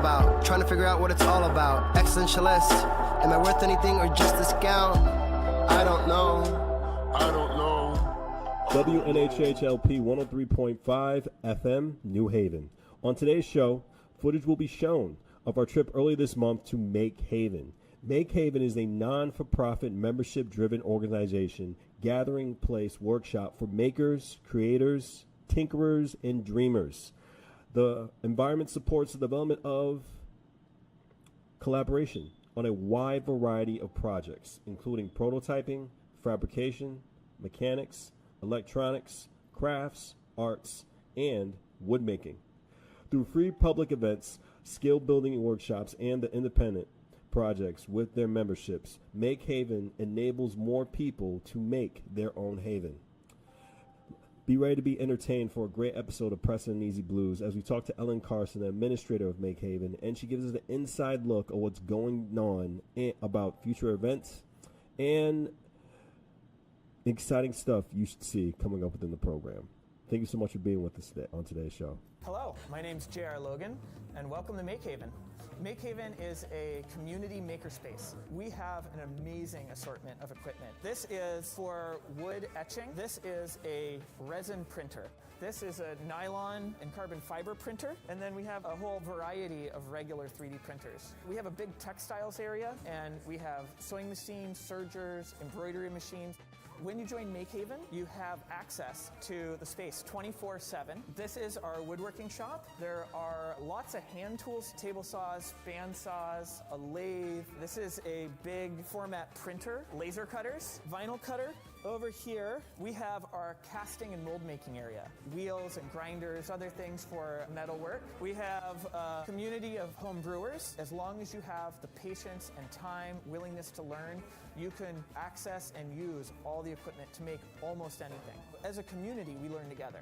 about. Trying to figure out what it's all about. Existentialist. Am I worth anything or just discount? I don't know. I don't know. WNHHLP 103.5 FM, New Haven. On today's show, footage will be shown of our trip earlier this month to Make Haven. Make Haven is a non-for-profit, membership-driven organization gathering place workshop for makers, creators, tinkerers, and dreamers. The environment supports the development of collaboration on a wide variety of projects, including prototyping, fabrication, mechanics, electronics, crafts, arts, and woodmaking. Through free public events, skill building workshops, and the independent projects with their memberships, Make Haven enables more people to make their own haven. Be ready to be entertained for a great episode of Preston and Easy Blues as we talk to Ellen Carson, the administrator of Make Haven, and she gives us an inside look of what's going on about future events and exciting stuff you should see coming up within the program. Thank you so much for being with us today on today's show. Hello, my name's J.R. Logan, and welcome to Make Haven. Make Haven is a community makerspace. We have an amazing assortment of equipment. This is for wood etching. This is a resin printer. This is a nylon and carbon fiber printer. And then we have a whole variety of regular 3D printers. We have a big textiles area, and we have sewing machines, sergers, embroidery machines. When you join Make Haven, you have access to the space 24/7. This is our woodworking shop. There are lots of hand tools, table saws, band saws, a lathe. This is a big format printer, laser cutters, vinyl cutter. Over here, we have our casting and mold making area. Wheels and grinders, other things for metal work. We have a community of home brewers. As long as you have the patience and time, willingness to learn, you can access and use all the equipment to make almost anything. As a community, we learn together.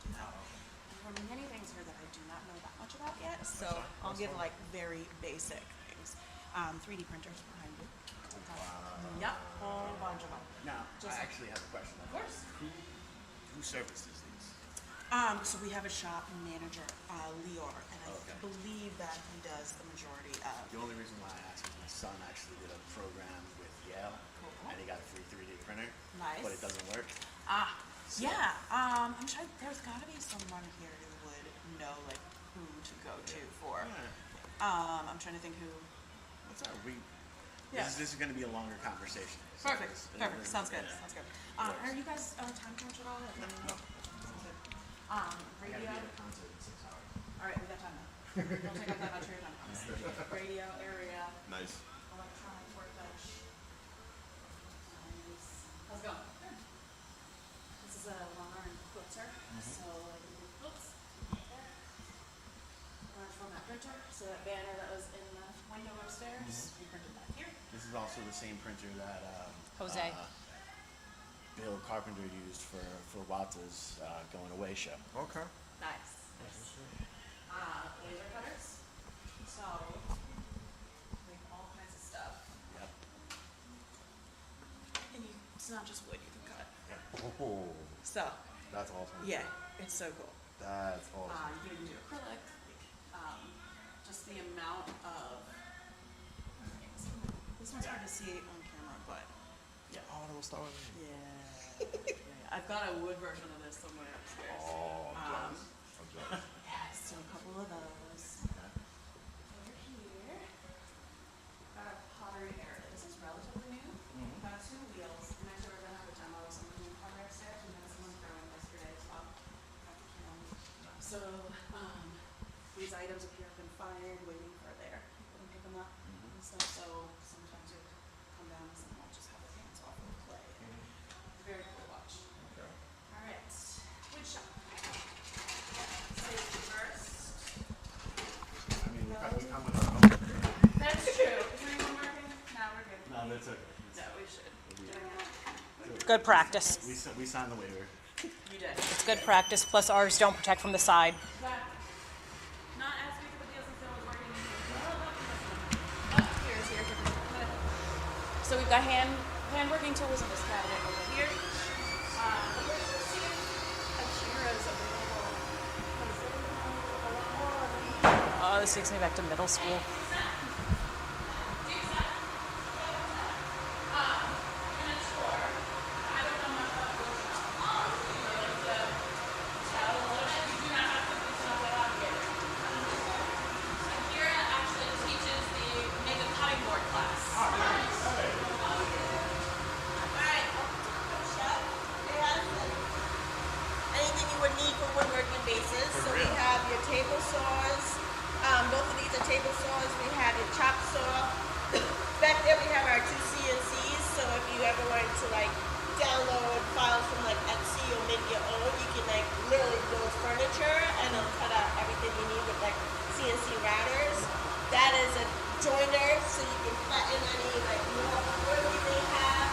There are many things here that I do not know that much about yet, so I'll give like very basic things. 3D printers behind you. Yep, whole bunch of them. Now, Just- I actually have a question. Of course. Who services these? So we have a shop manager, Lior, and I Okay. believe that he does the majority of. The only reason why I ask is my son actually did a program with Yale, Cool. and he got a free 3D printer, Nice. but it doesn't work. Yeah. I'm sure there's got to be someone here who would know like who to go to for. I'm trying to think who. What's up? Yeah. This is going to be a longer conversation. Perfect. Perfect. Sounds good. Sounds good. Are you guys time crunch at all? No. Radio. I got a concert in 6 hours. All right, we got time now. Don't take up that much of your time. Radio area. Nice. Electronic workbench. Nice. How's it going? Good. This is a long-arm quilter, so I can do quilts. Right there. Large format printer. So that banner that was in the window upstairs, we printed that here. This is also the same printer that Jose. Bill Carpenter used for Walter's going away show. Okay. Nice. Laser cutters. So make all kinds of stuff. Yep. And it's not just wood you can cut. Oh, So that's awesome. yeah, it's so cool. That's awesome. You can do acrylic. Just the amount of this one's hard to see on camera, but Yeah. Oh, little star. yeah. I've got a wood version of this somewhere upstairs. Oh, I'm jealous. I'm jealous. Yeah, so a couple of those. Over here, got a pottery area. This is relatively new. Got 2 wheels. And actually, we're gonna have a demo of some of the new pottery upstairs. We had someone throwing yesterday as well. So these items appear have been fired, waiting for their people to pick them up and stuff. So sometimes you come down and someone will just have their hands off of the clay. Very cool watch. Okay. All right, wood shop. Safety first. I mean, we come with our own. That's true. Is anyone working? No, we're good. No, that's okay. No, we should. Good practice. We signed the waiver. You did. It's good practice, plus ours don't protect from the side. Not as big of a deal since I was working in here. Oh, here's here. So we've got hand working tools in this cabinet over here. Akira's available. Oh, this takes me back to middle school. Anything you would need for woodworking bases. So we have your table saws. Both of these are table saws. We have your chop saw. Back there we have our 2 CNCs. So if you ever wanted to like download files from like Etsy or make your own, you can like literally build furniture and it'll cut out everything you need with like CNC routers. That is a joiner, so you can flatten any like more wood you may have,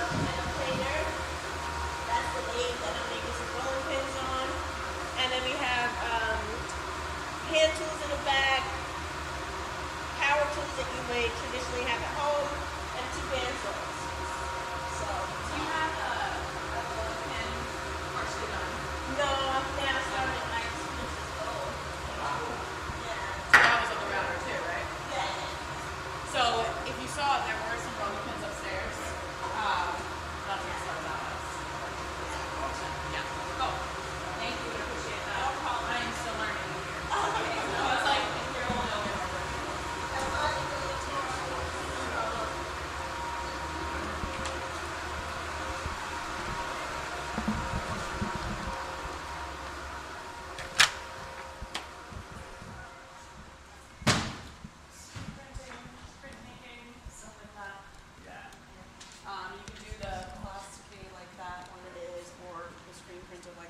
and a planer. That's the lathe that I'm making some rolling pins on. And then we have hand tools in the back, power tools that you may traditionally have at home, and 2 bandsaws. So, Do you have a rolling pin partially done? no, I'm now starting at 19 inches old. So that was on the router too, right? Yeah. So if you saw it, there were some rolling pins upstairs. That's what started out as. Yeah.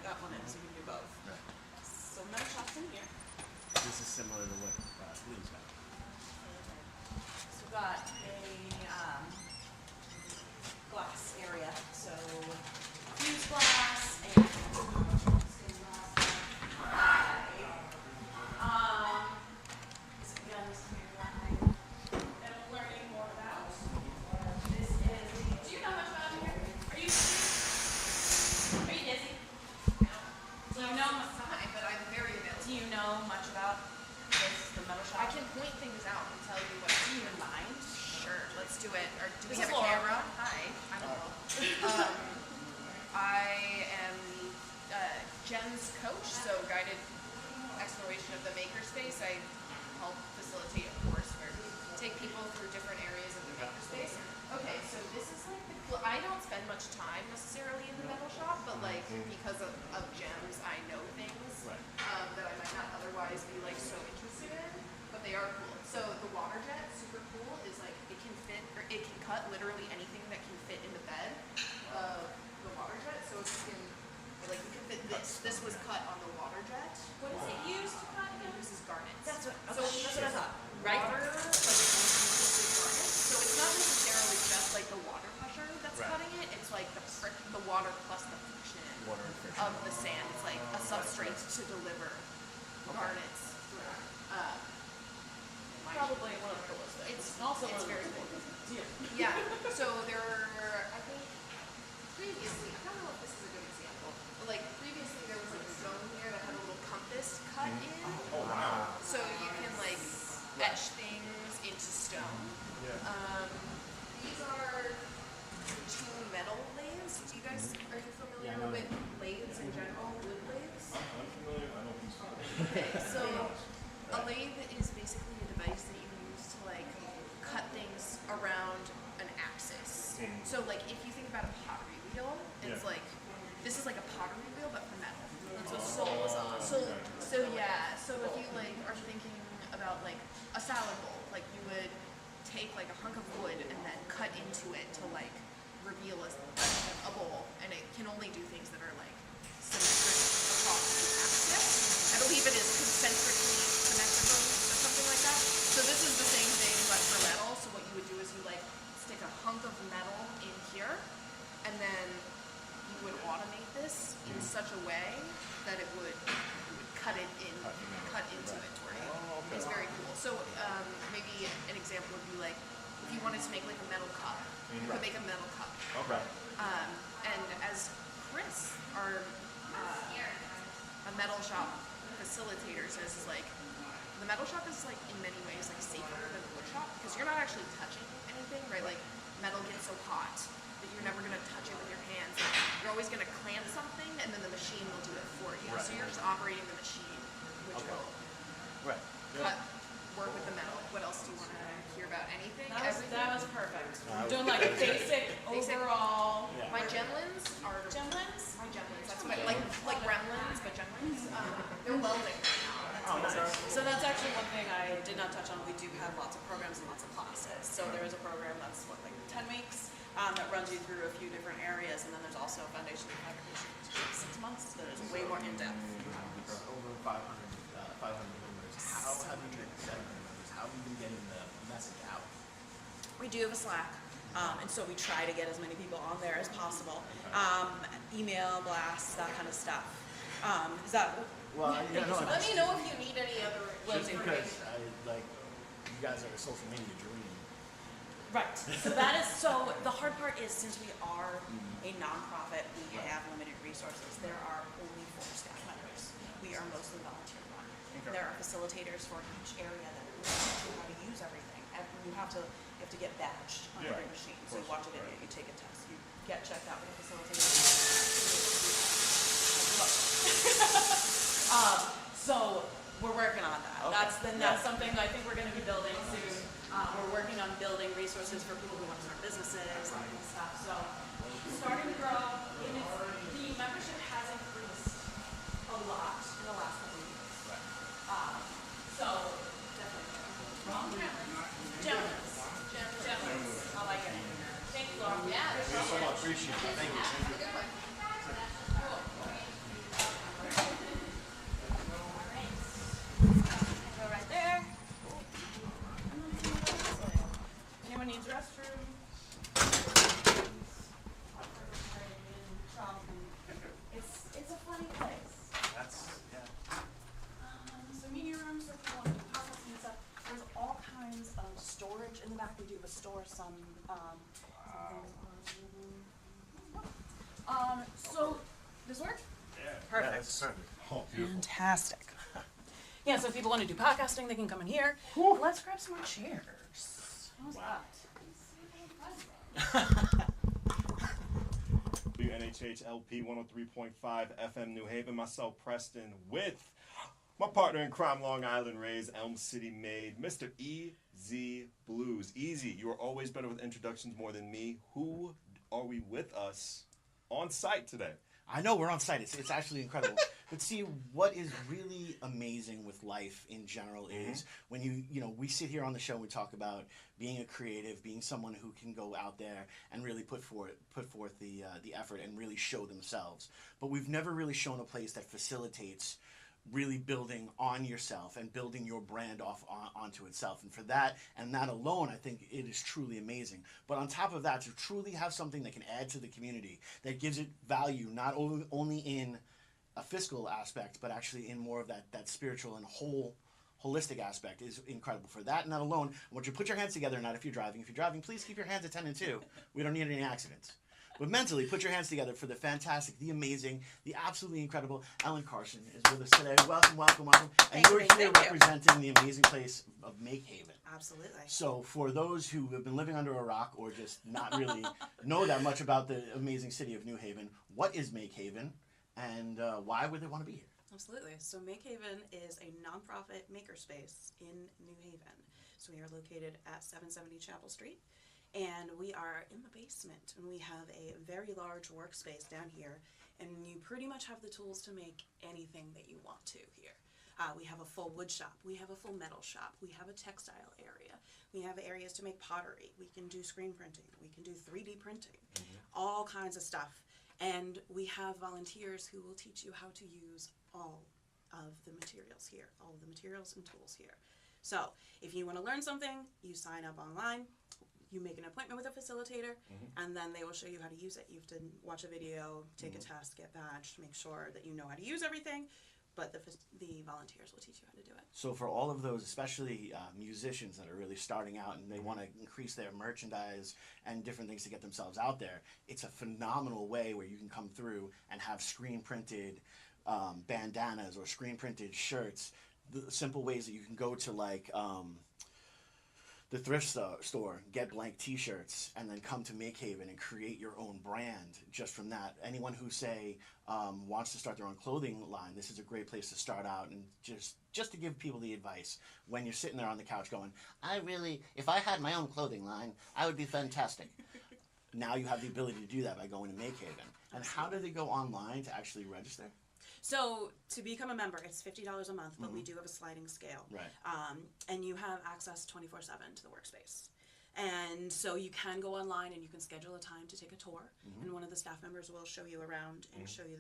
that one in, so you can do both. Right. So metal shop's in here. This is similar to what BlueZ got. So we've got a glass area. So fuse glass and stained glass. So again, this is your line. And I'm learning more about. This is. Do you know much about it here? Are you busy? No. Do you know? But I'm very available. Do you know much about this, the metal shop? I can point things out and tell you what. Do you in mind? Sure, let's do it. Or do we This have is a Laura. camera? Hi, I'm Laura. I am Jen's coach, so guided exploration of the makerspace. I help facilitate a course where we take people through different areas of the makerspace. Okay, so this is like I don't spend much time necessarily in the metal shop, but like because of gems, I know things that I might not otherwise be like so interested in, but they are cool. So the water jet, super cool, is like it can fit or it can cut literally anything that can fit in the bed of the water jet. So if you can like you can fit this. This was cut on the water jet. What is it used to cut again? This is garnets. That's what I So thought. right through, like it's garnets. So it's not necessarily just like the water pressure that's cutting it. It's like the water plus the friction Water and friction. of the sand. It's like a substrate to deliver garnets through. Probably one of the coolest things. It's also it's one of very the cool. coolest. Yeah. So there were, I think, previously, I don't know if this is a good example, but like previously there was like a stone here that had a little compass cut in. Oh wow. So you can like etch things into stone. These are two metal lathes. Do you guys, are you familiar with lathes in general, wood lathes? I'm familiar. I don't think so. Okay, so a lathe is basically a device that you use to like cut things around an axis. So like if you think about a pottery wheel, it's like this is like a pottery wheel but for metal. So yeah. So if you like are thinking about like a salad bowl, like you would take like a hunk of wood and then cut into it to like reveal a bowl, and it can only do things that are like symmetric across the axis. I believe it is concentrically symmetrical or something like that. So this is the same thing but for metal. So what you would do is you like stick a hunk of metal in here, and then you would automate this in such a way that it would cut it in, cut into it for you. It's very cool. So maybe an example would be like if you wanted to make like a metal cup, you could make a metal cup. Okay. And as Chris, our a metal shop facilitator says, is like the metal shop is like in many ways like safer than the wood shop because you're not actually touching anything, right? Like metal gets so hot that you're never gonna touch it with your hands. You're always gonna clamp something, and then the machine will do it for you. So you're just operating the machine, which will work with the metal. What else do you want to hear about? Anything? That was perfect. We're doing like a basic overall. Yeah. My gemlins are Gemlins? my gemlins. That's what like gremlins, but gemlins. They're welding right now. Oh, nice. So that's actually one thing I did not touch on. We do have lots of programs and lots of classes. So there is a program that's like 10 weeks that runs you through a few different areas, and then there's also a foundation of fabrication, which is 6 months. That is way more in depth. Over 500 members. How have you been setting members? How have you been getting the message out? We do have a Slack, and so we try to get as many people on there as possible. Email blasts, that kind of stuff. Is that? Well, Let me know if you need any other just information. because I like you guys are a social media dream. Right. So that is the hard part is since we are a nonprofit, we have limited resources. There are only 4 staff members. We are mostly volunteer run. There are facilitators for each area that teach you how to use everything. And you have to get badged on every machine. So you watch a video, you take a test, you get checked out with a facilitator. So we're working on that. Okay. That's something I think we're going to be building soon. We're working on building resources for people who want to start businesses and stuff. So starting to grow. The membership has increased a lot in the last couple of years. So definitely. Gentlemen. I like it. Thank you, Laura. Yeah. Thank you so much. Appreciate it. Thank you. Have a good one. Nice. Oh, beautiful. Fantastic. Yeah, so if people want to do podcasting, they can come in here. Let's grab some more chairs. How's that? WNHH LP 103.5 FM New Haven. Myself, Preston, with my partner in crime, Long Island raised, Elm City made, Mr. EZ BlueZ. Easy, you are always better with introductions more than me. Who are we with us on site today? I know we're on site. It's actually incredible. But see, what is really amazing with life in general is when you know, we sit here on the show and we talk about being a creative, being someone who can go out there and really put forth the effort and really show themselves. But we've never really shown a place that facilitates really building on yourself and building your brand onto itself. And for that, and that alone, I think it is truly amazing. But on top of that, to truly have something that can add to the community, that gives it value, not only in a fiscal aspect, but actually in more of that spiritual and holistic aspect, is incredible. For that and that alone, I want you to put your hands together, not if you're driving. If you're driving, please keep your hands at 10 and 2. We don't need any accidents. But mentally, put your hands together for the fantastic, the amazing, the absolutely incredible Ellen Carson is with us today. Welcome, welcome, welcome. And you're here representing the amazing place of Make Haven. Absolutely. So for those who have been living under a rock or just not really know that much about the amazing city of New Haven, what is Make Haven and why would they want to be here? Absolutely. So Make Haven is a nonprofit makerspace in New Haven. So we are located at 770 Chapel Street. And we are in the basement, and we have a very large workspace down here, and you pretty much have the tools to make anything that you want to here. We have a full wood shop, we have a full metal shop, we have a textile area, we have areas to make pottery, we can do screen printing, we can do 3D printing, all kinds of stuff. And we have volunteers who will teach you how to use all of the materials here, all of the materials and tools here. So if you want to learn something, you sign up online. You make an appointment with a facilitator, and then they will show you how to use it. You have to watch a video, take a test, get badged, make sure that you know how to use everything, but the volunteers will teach you how to do it. So for all of those, especially musicians that are really starting out and they want to increase their merchandise and different things to get themselves out there, it's a phenomenal way where you can come through and have screen printed bandanas or screen printed shirts. The simple ways that you can go to like the thrift store, get blank t-shirts, and then come to Make Haven and create your own brand just from that. Anyone who, say, wants to start their own clothing line, this is a great place to start out. And just to give people the advice, when you're sitting there on the couch going, if I had my own clothing line, I would be fantastic. Now you have the ability to do that by going to Make Haven. And how do they go online to actually register? So to become a member, it's $50 a month, but we do have a sliding scale. Right. And you have access 24/7 to the workspace. And so you can go online and you can schedule a time to take a tour, and one of the staff members will show you around and show you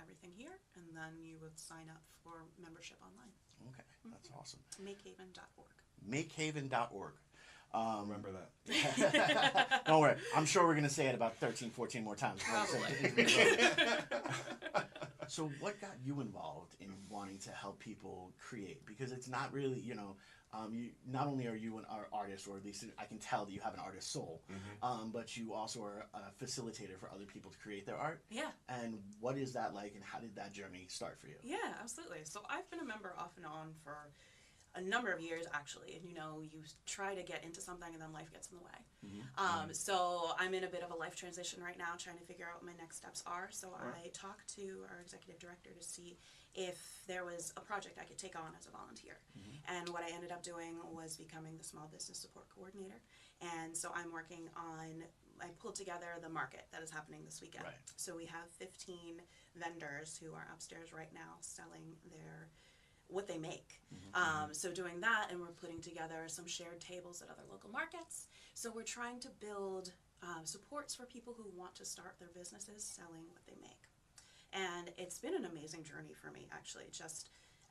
everything here, and then you would sign up for membership online. Okay, that's awesome. Makehaven.org. Makehaven.org. Remember that. Don't worry. I'm sure we're going to say it about 13, 14 more times. Probably. So what got you involved in wanting to help people create? Because it's not really, not only are you an artist, or at least I can tell that you have an artist soul, but you also are a facilitator for other people to create their art. Yeah. And what is that like, and how did that journey start for you? Yeah, absolutely. So I've been a member off and on for a number of years, actually, and you try to get into something and then life gets in the way. So I'm in a bit of a life transition right now, trying to figure out what my next steps are. So I talked to our executive director to see if there was a project I could take on as a volunteer. And what I ended up doing was becoming the small business support coordinator. And so I'm working on, I pulled together the market that is happening this weekend. Right. So we have 15 vendors who are upstairs right now selling what they make. So doing that, and we're putting together some shared tables at other local markets. So we're trying to build supports for people who want to start their businesses selling what they make. And it's been an amazing journey for me, actually,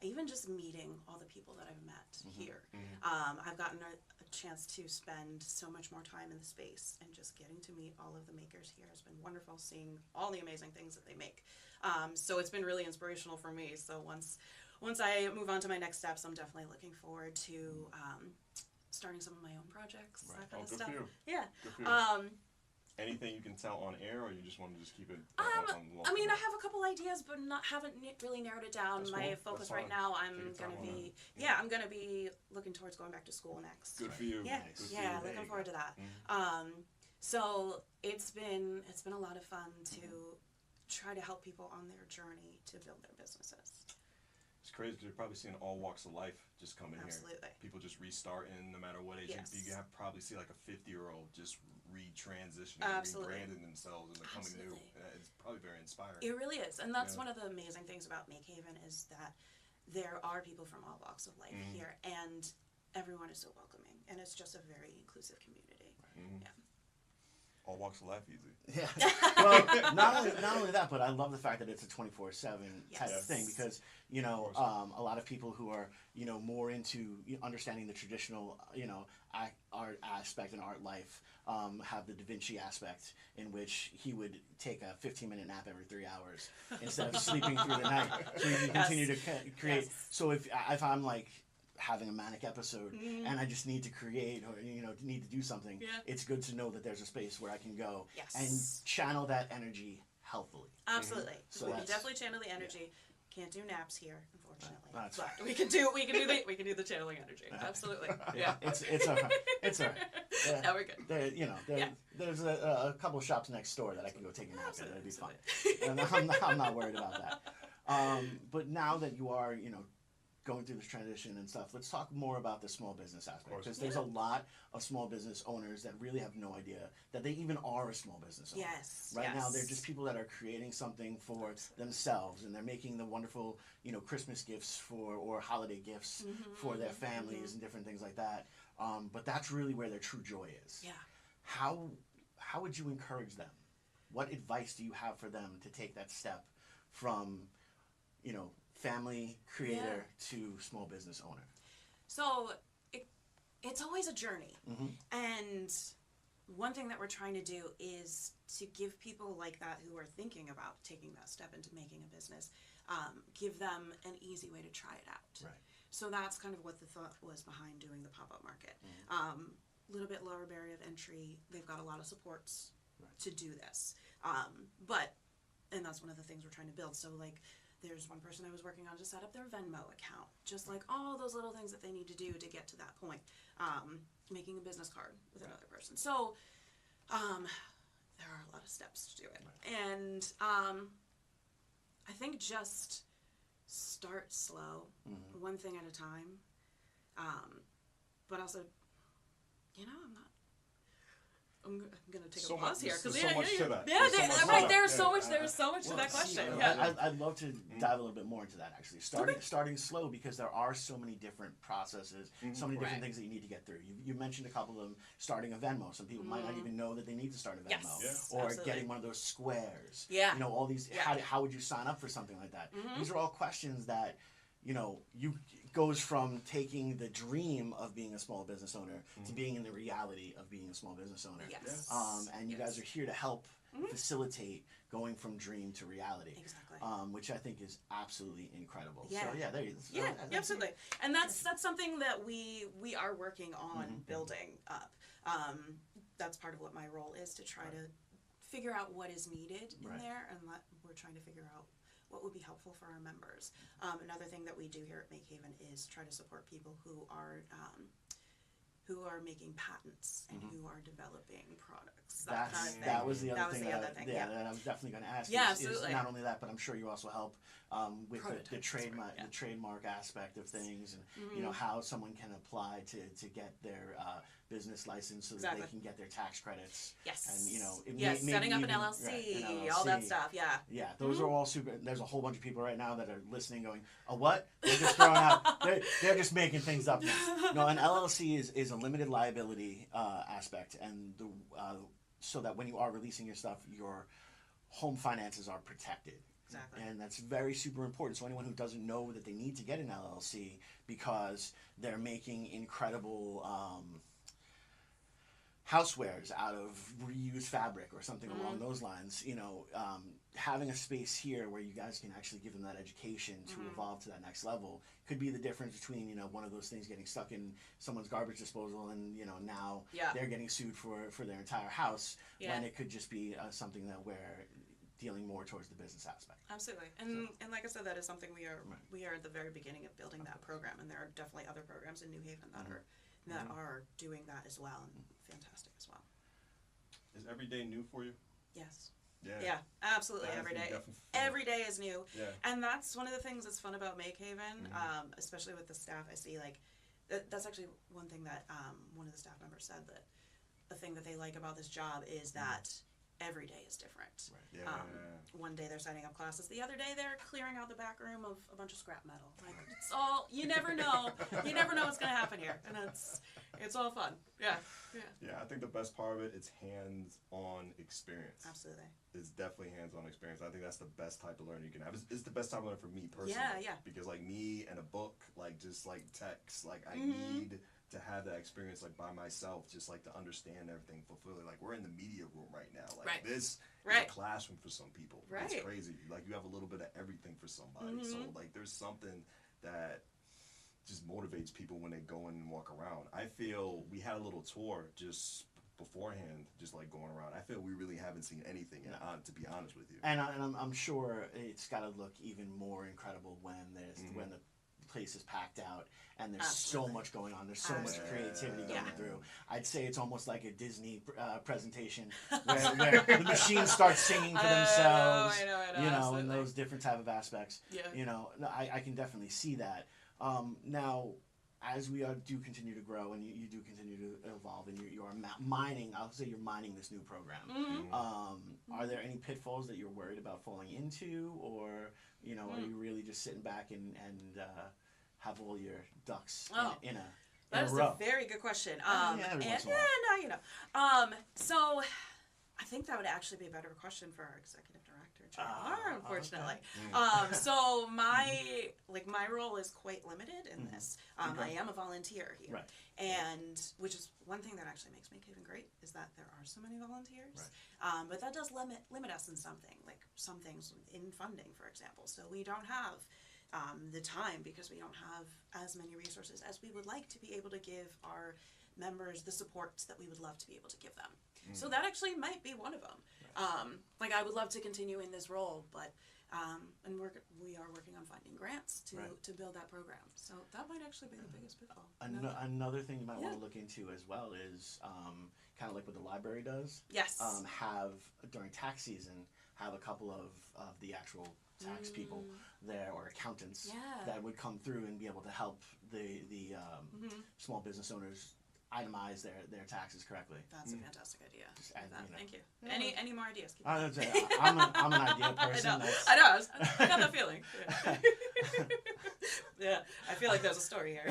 even just meeting all the people that I've met here. I've gotten a chance to spend so much more time in the space, and just getting to meet all of the makers here has been wonderful, seeing all the amazing things that they make. So it's been really inspirational for me. So once I move on to my next steps, I'm definitely looking forward to starting some of my own projects, that kind of good stuff. for you. Yeah. Good for you. Anything you can tell on air, or you just want to just keep it on I mean, I have a couple ideas, but haven't really narrowed it down. That's My cool. focus That's right fine. now, I'm Take your gonna time on be that. I'm gonna be looking towards going back to school next. Good for you. Yeah, Good for yeah, you. looking forward to that. Mm-hmm. So it's been a lot of fun to try to help people on their journey to build their businesses. It's crazy because you're probably seeing all walks of life just come in Absolutely. here. People just restarting no matter what age. Yes. You have probably see like a 50-year-old just retransitioning, Absolutely. rebranding themselves and becoming new. Absolutely. It's probably very inspiring. It really is, and that's Yeah. one of the amazing things about Make Haven is that there are people from all walks of life here, and everyone is so welcoming, and it's just a very inclusive community. Yeah. All walks of life, easy. Yeah. Well, not only that, but I love the fact that it's a 24/7 type of Yes. thing because a lot of people who are more into understanding the traditional art aspect and art life have the Da Vinci aspect in which he would take a 15-minute nap every 3 hours instead of sleeping through the night, so he can continue to create. Yes. So if I'm like having a manic episode and I just need to create or need to do something, it's good to know that there's a space where I can go and channel that energy healthily. Absolutely. So We can that's- definitely channel the energy. Can't do naps here, unfortunately. That's but fine. we can do the channeling energy. Absolutely. Yeah. It's all right. It's all right. Now we're good. There's a couple of shops next door that I can go take a nap in. That'd be fun. Absolutely. And I'm not worried about that. But now that you are, going through this transition and stuff, let's talk more about the small business aspect, because there's a lot of small business owners that really have no idea that they even are a small business owner. Yes. Right now, yes. they're just people that are creating something for themselves, and they're making the wonderful, Christmas gifts or holiday gifts for their families and different things like that. But that's really where their true joy is. Yeah. How would you encourage them? What advice do you have for them to take that step from, family creator to small business owner? So it's always a journey. And one thing that we're trying to do is to give people like that who are thinking about taking that step into making a business, give them an easy way to try it out. Right. So that's kind of what the thought was behind doing the pop-up market. A little bit lower barrier of entry. They've got a lot of supports to do this. And that's one of the things we're trying to build. So like, there's one person I was working on to set up their Venmo account, just like all those little things that they need to do to get to that point. Making a business card with another person. So there are a lot of steps to do it. And I think just start slow, one thing at a time. But also, I'm gonna take a pause here because there's so much to that question. I'd love to dive a little bit more into that actually. Starting slow, because there are so many different processes, so many different things that you need to get through. You mentioned a couple of them. Starting a Venmo. Some people might not even know that they need to start a Venmo, or absolutely. getting one of those squares. Yeah. All these. How would you sign up for something like that? These are all questions that goes from taking the dream of being a small business owner to being in the reality of being a small business owner. Yes. And you guys are here to help facilitate going from dream to reality. Exactly. Which I think is absolutely incredible. Yeah. So there you go. Absolutely. And that's something that we are working on building up. That's part of what my role is, to try to figure out what is needed in there, and we're trying to figure out what would be helpful for our members. Another thing that we do here at Make Haven is try to support people who are making patents and who are developing products. That kind of thing. That was the other thing. Yeah. That I was definitely going to ask. Yeah, is absolutely. not only that, but I'm sure you also help with the Prototypes, the trademark aspect of things, and how someone can apply to get their business license so that they can get their tax credits. Yes. And setting up an even- LLC, all that stuff. Yeah. Yeah, those are all super. There's a whole bunch of people right now that are listening, going, "Oh, what? They're just throwing out. They're just making things up now." No, an LLC is a limited liability aspect, and so that when you are releasing your stuff, your home finances are protected. Exactly. And that's very super important. So anyone who doesn't know that they need to get an LLC because they're making incredible housewares out of reused fabric or something along those lines, having a space here where you guys can actually give them that education to evolve to that next level could be the difference between, one of those things getting stuck in someone's garbage disposal and, now they're getting sued for their entire house, when it could just be something that where dealing more towards the business aspect. Absolutely, and like I said, that is something we are at the very beginning of building that program, and there are definitely other programs in New Haven that are doing that as well, and fantastic as well. Is every day new for you? Yes. Yeah. Absolutely. That Every is day. definitely Every day is new. Yeah. And that's one of the things that's fun about Make Haven, especially with the staff. I see, like, that's actually one thing that one of the staff members said, that the thing that they like about this job is that every day is different. Right. Yeah. One day they're setting up classes. The other day they're clearing out the back room of a bunch of scrap metal. Like, it's all, you never know. You never know what's going to happen here. And it's all fun. Yeah. Yeah, I think the best part of it is hands-on experience. Absolutely. It's definitely hands-on experience. I think that's the best type of learning you can have. It's the best type of learning for me personally. Yeah. Because like me and a book, like just like text, like I need to have that experience like by myself, just like to understand everything fully. Like we're in the media room right now. Like this is a classroom for some people. Right. It's crazy. Like you have a little bit of everything for somebody. So like there's something that just motivates people when they go in and walk around. I feel we had a little tour just beforehand, just like going around. I feel we really haven't seen anything, to be honest with you. And I'm sure it's got to look even more incredible when when the place is packed out and there's so much going on. There's so much creativity going through. I'd say it's almost like a Disney presentation where the machines start singing for themselves. I know, you know, absolutely. and those different type of aspects. Yeah. You know, I can definitely see that. Now, as we do continue to grow and you do continue to evolve and you are mining, I'll say you're mining this new program. Are there any pitfalls that you're worried about falling into, or you know, are you really just sitting back and have all your ducks in a That is row? a very good question. So I think that would actually be a better question for our executive director, JR, unfortunately. Okay. So my role is quite limited in this. I am a volunteer here. Right. And which is one thing that actually makes Make Haven great, is that there are so many volunteers. Right. But that does limit us in something, like some things in funding, for example. So we don't have the time, because we don't have as many resources as we would like to be able to give our members the supports that we would love to be able to give them. So that actually might be one of them. Like I would love to continue in this role, but and we are working on finding grants to build that program. So that might actually be the biggest pitfall. Another thing you might want to look into as well is kind of like what the library does. Yes. Have during tax season, have a couple of the actual tax people there, or accountants that would come through and be able to help the small business owners itemize their taxes correctly. That's a fantastic idea. Add, Thank you. Any more ideas? Keep I'm an idea person. I know. I got that feeling. Yeah, I feel like there's a story here,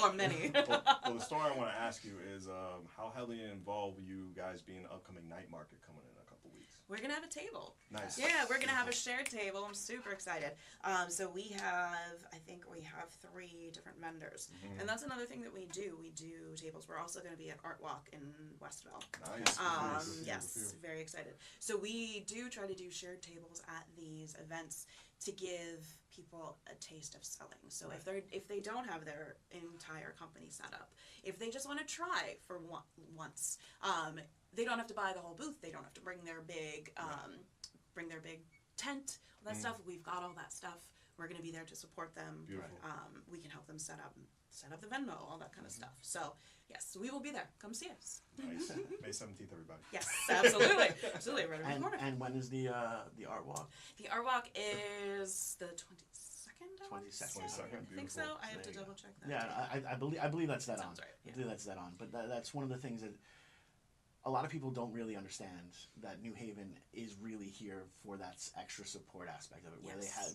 or many. Well, the story I want to ask you is how heavily involved will you guys be in the upcoming night market coming in a couple weeks? We're gonna have a table. Nice. Yeah, we're gonna have a shared table. I'm super excited. So I think we have 3 different vendors, and that's another thing that we do. We do tables. We're also gonna be at Art Walk in Westville. Nice. Yes, very excited. So we do try to do shared tables at these events to give people a taste of selling. So if they don't have their entire company set up, if they just want to try for once, they don't have to buy the whole booth. They don't have to bring their big tent, all that stuff. We've got all that stuff. We're going to be there to support them. Beautiful. We can help them set up the Venmo, all that kind of stuff. So yes, we will be there. Come see us. Nice. May 17th, everybody. Yes, absolutely, absolutely. Right around the corner. And when is the Art Walk? The Art Walk is the 22nd. 22nd. I think so. I have to double check that. Yeah, I believe that's that Sounds on. right, yeah. I believe that's that on. But that's one of the things that a lot of people don't really understand, that New Haven is really here for that extra support aspect of it, where they have,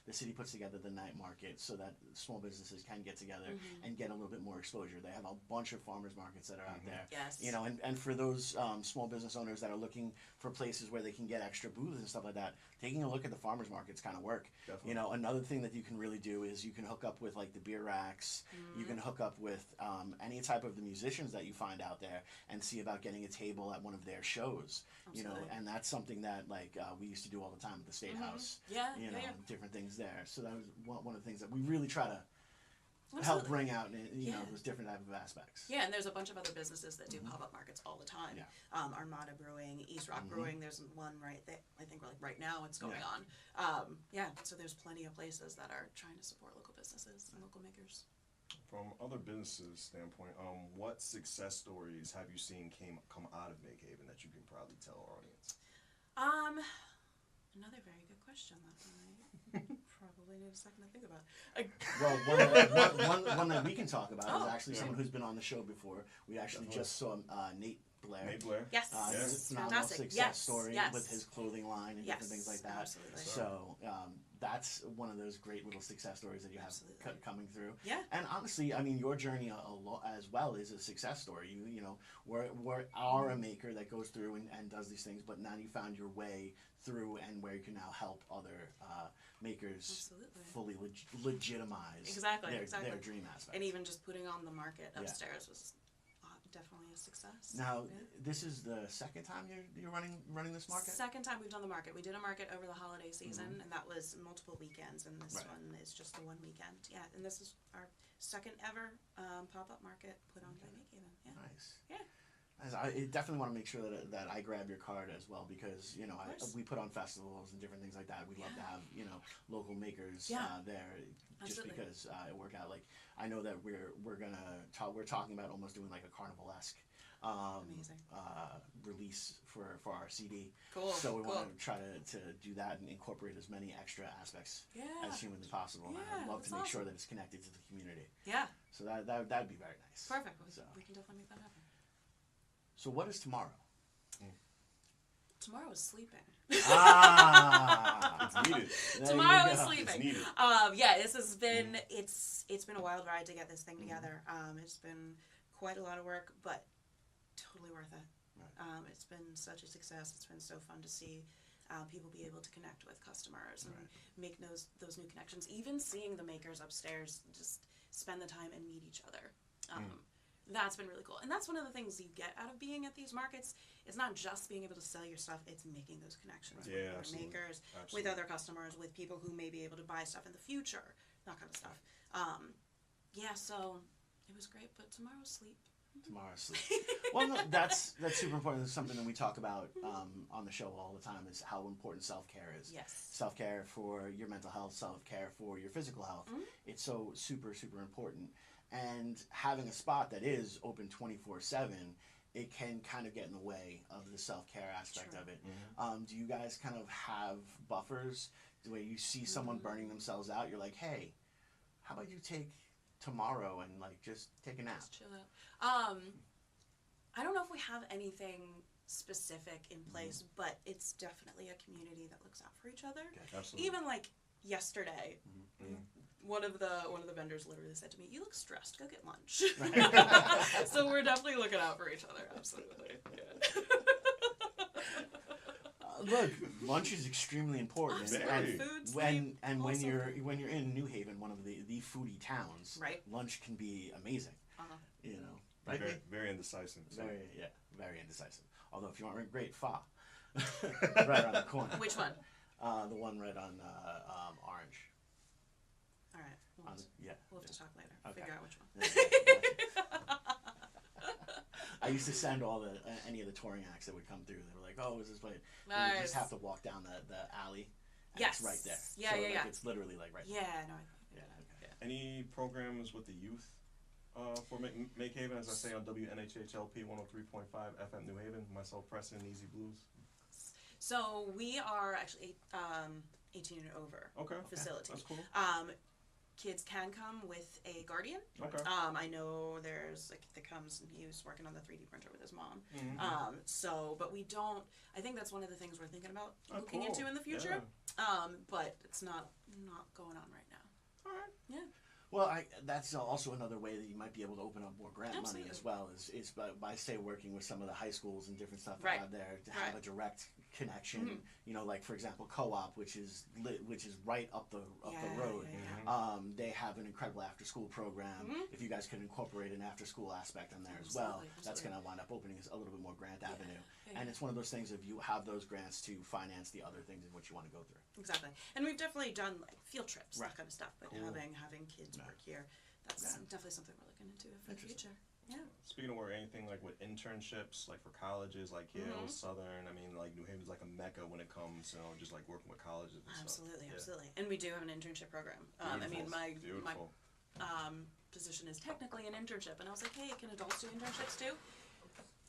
the city puts together the night market so that small businesses can get together and get a little bit more exposure. They have a bunch of farmers markets that are out there. Yes. And for those small business owners that are looking for places where they can get extra booths and stuff like that, taking a look at the farmers markets kind of work. Definitely. Another thing that you can really do is you can hook up with like the beer racks. You can hook up with any type of the musicians that you find out there and see about getting a table at one of their shows. Absolutely. And that's something that we used to do all the time at the State House. Yeah, different things there. So that was one of the things that we really try to help bring out Yeah. those different type of aspects. Yeah, and there's a bunch of other businesses that do pop-up markets all the time. Yeah. Armada Brewing, East Rock Brewing, there's one right there. I think like right now it's going on. So there's plenty of places that are trying to support local businesses and local makers. From other businesses standpoint, what success stories have you seen come out of Make Haven that you can proudly tell our audience? Another very good question that I probably need a second to think about. Well, one that we can talk about is actually someone who's been on the show before. We actually just saw Nate Blair. Nate Blair? Yes. This is a phenomenal Fantastic. success story Yes. with his clothing line and different things like that. Absolutely. So that's one of those great little success stories that you have coming through. Yeah. And honestly, I mean, your journey as well is a success story. You know, we are a maker that goes through and does these things, but now you found your way through and where you can now help other makers fully legitimize their dream aspect. And even just putting on the market upstairs was definitely a success. Now, this is the second time you're running this market? Second time we've done the market. We did a market over the holiday season, and that was multiple weekends, and this one is just the one weekend. Yeah, and this is our second ever pop-up market put on by Make Haven. Yeah. Nice. Yeah. I definitely want to make sure that I grab your card as well, because we put on festivals and different things like that. We love to have local makers there, just Absolutely. because it worked out. Like, I know that we're talking about almost doing like a carnival-esque release for our CD. Cool. So we want to try to do that and incorporate as many extra aspects as humanly possible. And I'd love to make sure that it's connected to the community. Yeah. So that'd be very nice. Perfect. So. We can definitely make that happen. So what is tomorrow? Tomorrow is sleeping. It's needed. Tomorrow is It's sleeping. needed. This has been it's been a wild ride to get this thing together. It's been quite a lot of work, but totally worth it. Right. It's been such a success. It's been so fun to see people be able to connect with customers and make those new connections. Even seeing the makers upstairs just spend the time and meet each other. That's been really cool. And that's one of the things you get out of being at these markets. It's not just being able to sell your stuff, it's making those connections with other makers, with other customers, with people who may be able to buy stuff in the future, that kind of stuff. So it was great, but tomorrow's sleep. Tomorrow's sleep. Well, no, that's super important. It's something that we talk about on the show all the time, is how important self-care is. Yes. Self-care for your mental health, self-care for your physical health. It's so super, super important. And having a spot that is open 24/7, it can kind of get in the way of the self-care aspect of it. Do you guys kind of have buffers where you see someone burning themselves out, you're like, hey, how about you take tomorrow and like just take a nap? Just chill out. I don't know if we have anything specific in place, but it's definitely a community that looks out for each other. Absolutely. Even like yesterday, one of the vendors literally said to me, "You look stressed. Go get lunch." So we're definitely looking out for each other. Absolutely. Yeah. Look, lunch is extremely important. Absolutely. And when you're in New Haven, one of the foodie towns, lunch can be amazing. Right? Very, very indecisive. Very indecisive. Although if you want great pho, right around the corner. Which one? The one right on Orange. All right. We'll have to talk later. Okay. Figure out which one. I used to send any of the touring acts that would come through. They were like, "Oh, is this place?" Nice. You just have to walk down the alley. And Yes. It's right there. Yeah. It's literally like right there. Yeah. No. Any programs with the youth for Make Haven, as I say on WNHHLP 103.5 FM New Haven, myself, Preston, and Easy Blues? So we are actually 18 and over facility. That's cool. Kids can come with a guardian. Okay. I know there's that comes and he was working on the 3D printer with his mom. But we don't. I think that's one of the things we're thinking about looking into in the future. Yeah. But it's not going on right now. All right. Yeah. Well, that's also another way that you might be able to open up more grant money as well, is by say working with some of the high schools and different stuff out there to have a direct connection. Like for example, Co-op, which is right up the road. They have an incredible after school program. If you guys could incorporate an after school aspect in there as well, that's going to wind up opening a little bit more grant avenue. And it's one of those things, if you have those grants to finance the other things in which you want to go through. Exactly. And we've definitely done like field trips, that kind of stuff. But having kids work here, that's Yeah. definitely something we're looking into for the future. Yeah. Speaking of work, anything like with internships, like for colleges, like Yale, Southern. I mean, like New Haven's like a mecca when it comes, just like working with colleges and Absolutely, stuff. absolutely. And we do have an internship program. I mean, my Beautiful. position is technically an internship, and I was like, hey, can adults do internships too?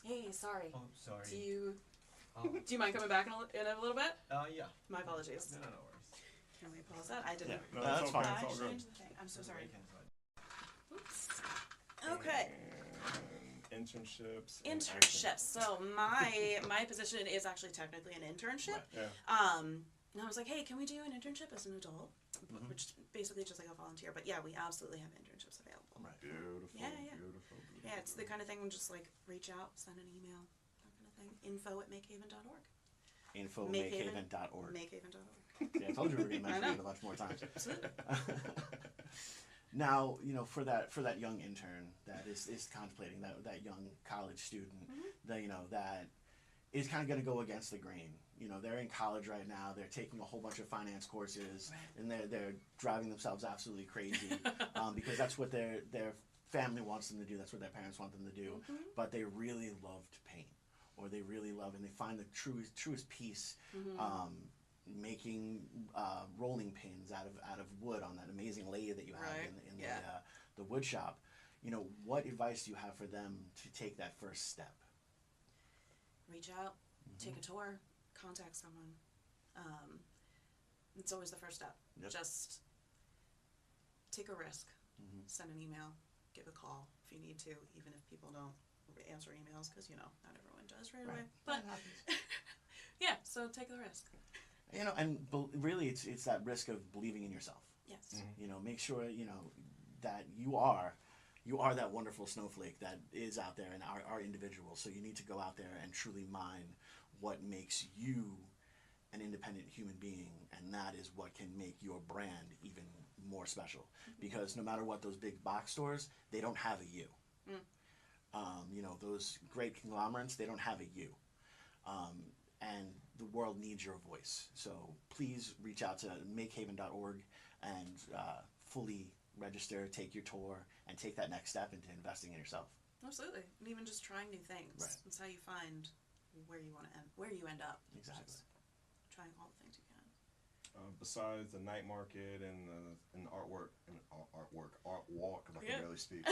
Hey, sorry. Oh, sorry. Do you mind coming back in a little bit? Yeah. My apologies. No worries. Can we pause that? I didn't. No, that's fine. I It's all good. changed the thing. I'm so sorry. Oops. And Okay. Internships. Internships. So my position is actually technically an internship. Yeah. And I was like, hey, can we do an internship as an adult? Which basically is just like a volunteer. But yeah, we absolutely have internships available. Right. Beautiful. Yeah. Beautiful. Yeah, it's the kind of thing when just like reach out, send an email, that kind of thing. Info@makehaven.org. Info@makehaven.org. Makehaven.org. Yeah, I told you we were going to mention I know. it a bunch more times. Absolutely. Now, for that young intern that is contemplating, that young college student, that is kind of going to go against the grain. They're in college right now. They're taking a whole bunch of finance courses, and they're driving themselves absolutely crazy because that's what their family wants them to do. That's what their parents want them to do. But they really love to paint, or they really love, and they find the truest peace making rolling pins out of wood on that amazing lathe that you have in the wood shop. What advice do you have for them to take that first step? Reach out, take a tour, contact someone. It's always the first step. Yep. Just take a risk. Send an email, give a call if you need to, even if people don't answer emails, because not everyone does right away. But yeah, so take the risk. And really, it's that risk of believing in yourself. Yes. Make sure that you are that wonderful snowflake that is out there and are individual. So you need to go out there and truly mine what makes you an independent human being, and that is what can make your brand even more special. Because no matter what, those big box stores, they don't have a you. Those great conglomerates, they don't have a you. And the world needs your voice. So please reach out to makehaven.org and fully register, take your tour, and take that next step into investing in yourself. Absolutely. And even just trying new things. Right. That's how you find where you want to end, where you end up. Exactly. Just trying all the things you can. Besides the night market and art walk, because I can barely speak.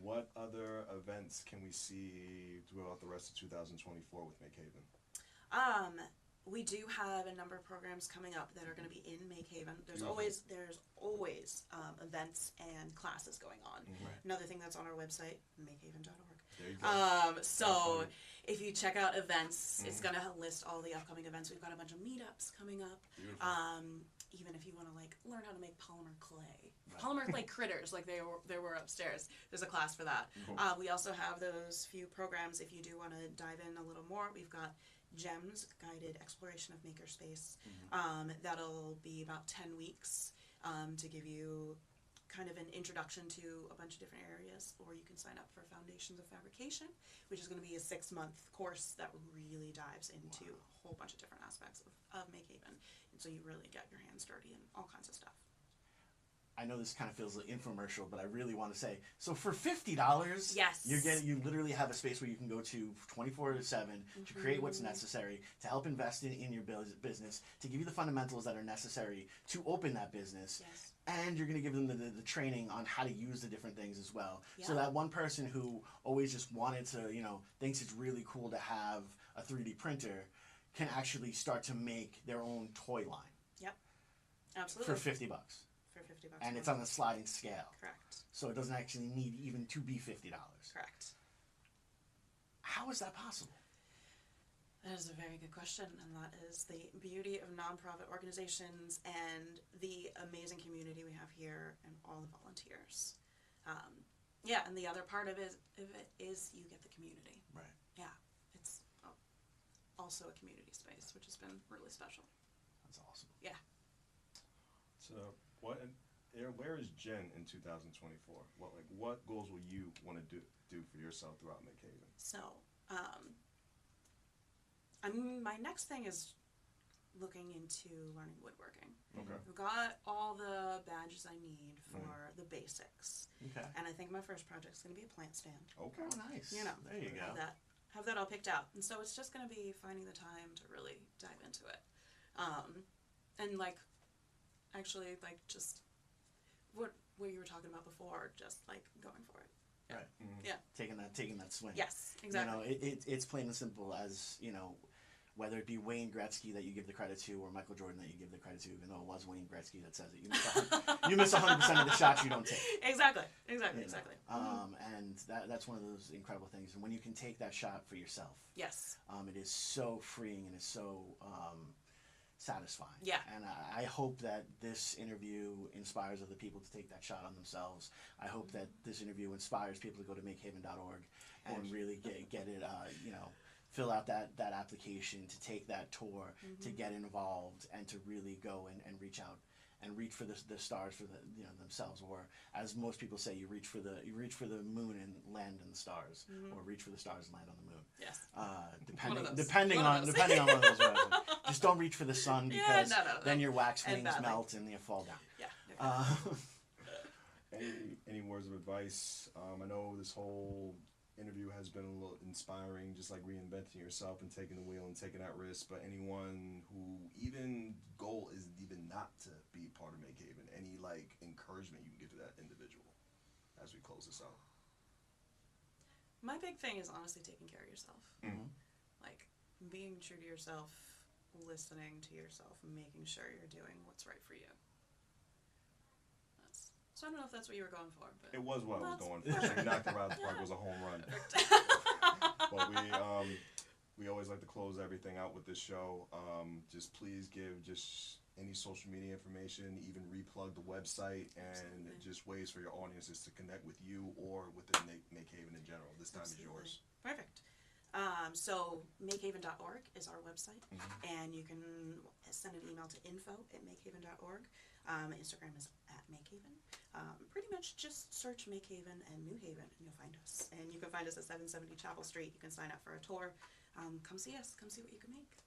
What other events can we see throughout the rest of 2024 with Make Haven? We do have a number of programs coming up that are going to be in Make Haven. There's always events and classes going on. Another thing that's on our website, makehaven.org. There you go. So if you check out events, it's going to list all the upcoming events. We've got a bunch of meetups coming up. Even if you want to learn how to make polymer clay, polymer clay critters like they were upstairs. There's a class for that. We also have those few programs. If you do want to dive in a little more, we've got GEMS, Guided Exploration of Makerspace. That'll be about 10 weeks to give you kind of an introduction to a bunch of different areas, or you can sign up for Foundations of Fabrication, which is going to be a 6-month course that really dives into a whole bunch of different aspects of Make Haven, and so you really get your hands dirty and all kinds of stuff. I know this kind of feels like infomercial, but I really want to say, so for $50, yes, you literally have a space where you can go to 24/7 to create what's necessary, to help invest in your business, to give you the fundamentals that are necessary to open that business. Yes. And you're going to give them the training on how to use the different things as well. Yeah. So that one person who always just wanted to, thinks it's really cool to have a 3D printer can actually start to make their own toy line. Yep. Absolutely. For $50. For $50. And it's on a sliding scale. Correct. So it doesn't actually need even to be $50. Correct. How is that possible? That is a very good question, and that is the beauty of nonprofit organizations and the amazing community we have here and all the volunteers. And the other part of it is you get the community. Right. Yeah, it's also a community space, which has been really special. That's awesome. Yeah. So where is Jen in 2024? What goals will you want to do for yourself throughout Make Haven? So, my next thing is looking into learning woodworking. Okay. I've got all the badges I need for the basics. Okay. And I think my first project's going to be a plant stand. Okay. Oh, nice. You know, there you go. Have that all picked out. And so it's just going to be finding the time to really dive into it. And like, actually, like just what you were talking about before, just like going for it. Yeah. Right. Mm-hmm. Yeah. Taking that swing. Yes, exactly. You know, it's plain and simple as, you know, whether it be Wayne Gretzky that you give the credit to or Michael Jordan that you give the credit to, even though it was Wayne Gretzky that says it. You miss 100% of the shots you don't take. Exactly. You know? Mm-hmm. And that's one of those incredible things. And when you can take that shot for yourself, yes, it is so freeing and it's so satisfying. Yeah. And I hope that this interview inspires other people to take that shot on themselves. I hope that this interview inspires people to go to makehaven.org and really get it, you know, fill out that application, to take that tour, to get involved, and to really go and reach out and reach for the stars for themselves, or as most people say, you reach for the moon and land in the stars, or reach for the stars and land on the moon. Yes. Depending on one of those. Whatever. Just don't reach for the sun, because then your wax wings melt and you fall down. Yeah. Any words of advice? I know this whole interview has been a little inspiring, just like reinventing yourself and taking the wheel and taking that risk. But anyone who even goal is even not to be part of Make Haven, any like encouragement you can give to that individual as we close this out? My big thing is honestly taking care of yourself. Mm-hmm. Like being true to yourself, listening to yourself, and making sure you're doing what's right for you. So I don't know if that's what you were going for, but it was what I was going for. So you knocked it out of the park. It was a home run. But we always like to close everything out with this show. Just please give just any social media information, even replug the website, and just ways for your audiences to connect with you or with the Make Haven in general. This time is yours. Perfect. So makehaven.org is our website, and you can send an email to info@makehaven.org. Instagram is @makehaven. Pretty much just search Make Haven and New Haven and you'll find us. And you can find us at 770 Chapel Street. You can sign up for a tour. Come see us. Come see what you can make.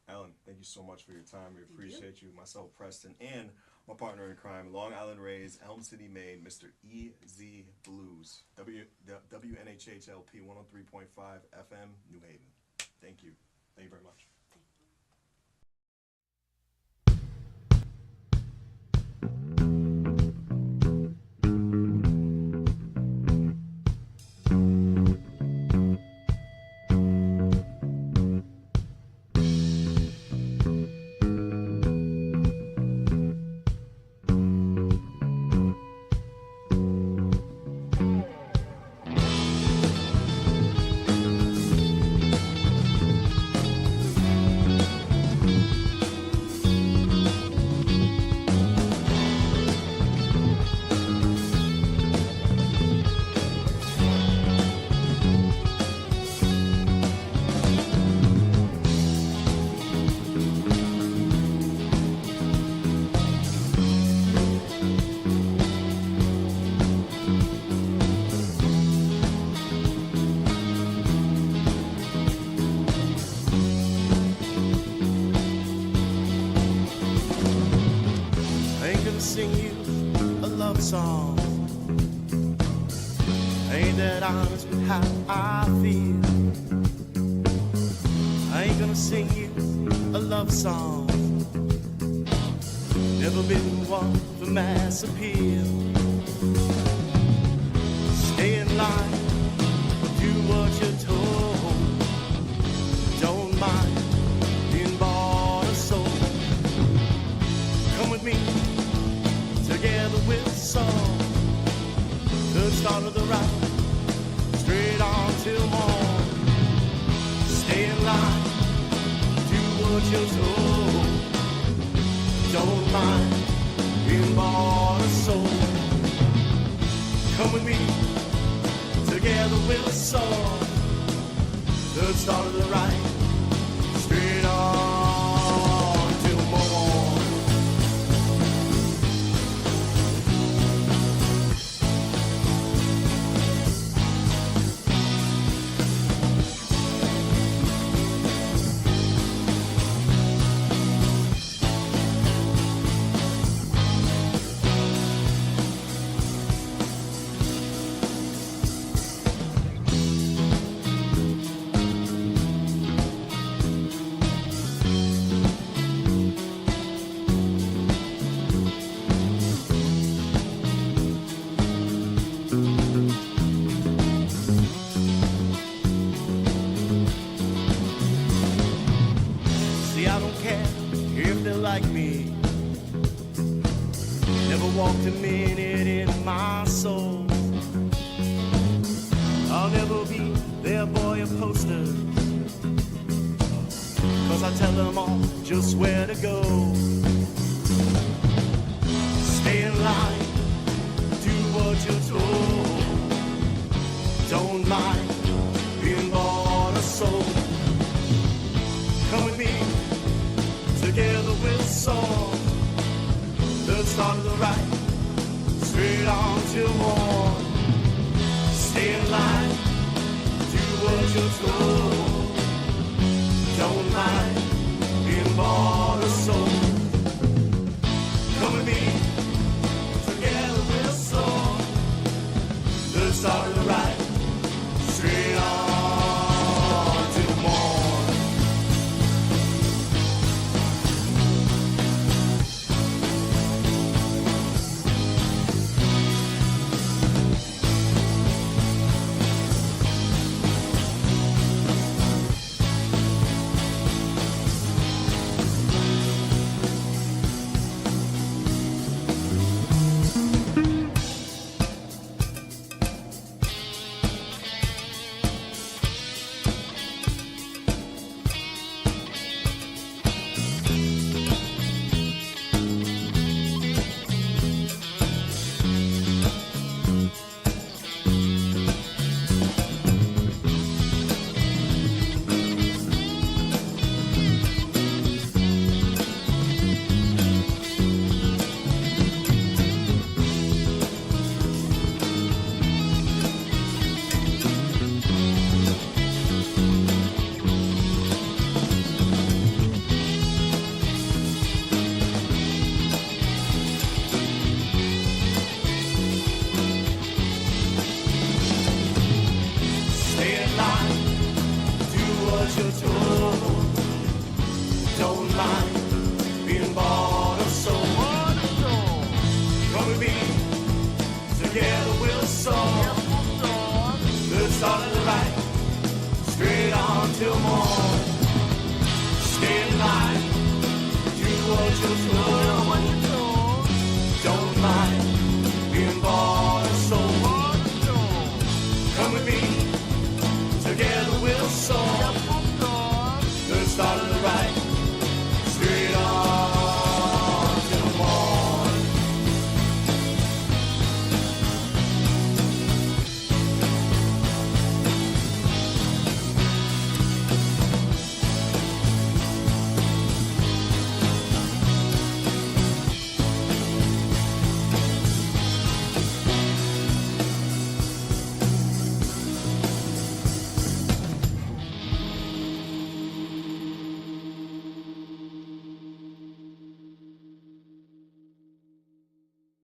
Alan, thank you so much for your time. We appreciate you. Myself, Preston, and my partner in crime, Long Island Raised, Elm City, Maine, Mr. EZ BlueZ, WNHHLP 103.5 FM, New Haven. Thank you. Thank you very much. Sing you a love song. Ain't that honest with how I feel? I ain't gonna sing you a love song. Never been one for mass appeal. Stay in line, do what you're told. Don't mind being bought or sold. Come with me, together we'll soar. The start of the ride, straight on till morn. Stay in line, do what you're told. Don't mind being bought or sold. Come with me, together we'll soar. The start of the ride, straight on till morn. walked a minute in my soul. I'll never be their boy of posters, 'cause I tell them all just where to go. Stay in line, do what you're told. Don't mind being born or sold. Come with me, together we'll soar. The start of the right, straight on till morn. Stay in line, do what you're told. Don't mind being born or sold. Come with me, together we'll soar. The start of the right, straight on till morn. Stay in line, do what you're told. Don't mind being bought or sold. Come with me, together we'll soar. Let's start at the right, straight on till morn. Stay in line, do what you're told.